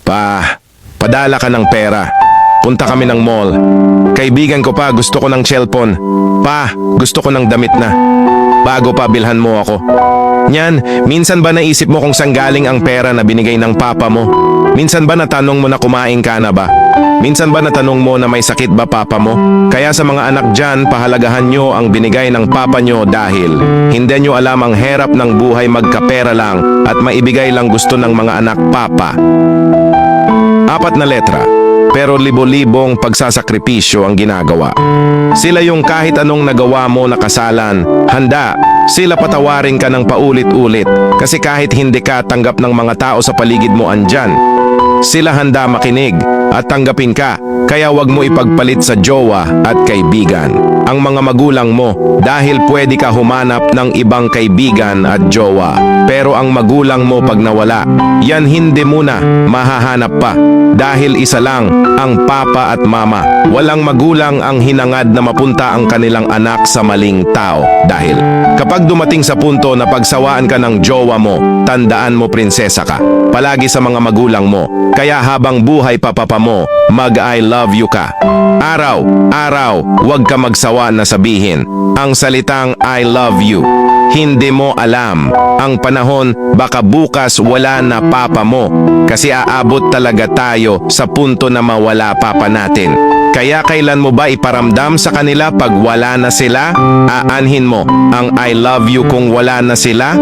Padala ka ng pera. Punta kami ng mall. Kaibigan ko pa, gusto ko ng cellphone. Pa, gusto ko ng damit na. Bago pa bilhan mo ako. Nyan, minsan ba naisip mo kung saan galing ang pera na binigay ng papa mo? Minsan ba natanong mo na kumain ka na ba? Minsan ba natanong mo na may sakit ba papa mo? Kaya sa mga anak dyan, pahalagahan nyo ang binigay ng papa nyo dahil hindi nyo alam ang herap ng buhay magkapera lang at maibigay lang gusto ng mga anak papa. 4 na letra, pero libo-libong pagsasakripisyo ang ginagawa. Sila yung kahit anong nagawa mo na kasalan, handa sila patawarin ka ng paulit-ulit kasi kahit hindi ka tanggap ng mga tao sa paligid mo andyan. Sila handa makinig at tanggapin ka, kaya wag mo ipagpalit sa jowa at kaibigan ang mga magulang mo dahil pwede ka humanap ng ibang kaibigan at jowa. Pero ang magulang mo pag nawala, yan hindi muna mahahanap pa dahil isa lang ang papa at mama. Walang magulang ang hinangad na mapunta ang kanilang anak sa maling tao dahil kapag dumating sa punto na pagsawaan ka ng jowa mo, tandaan mo prinsesa ka palagi sa mga magulang mo. Kaya habang buhay pa papa mo, mag-I love you ka. Araw-araw, huwag ka magsawa na sabihin ang salitang I love you. Hindi mo alam ang panahon, baka bukas wala na papa mo kasi aabot talaga tayo sa punto na mawala papa natin. Kaya kailan mo ba iparamdam sa kanila pag wala na sila? Aanhin mo ang I love you kung wala na sila?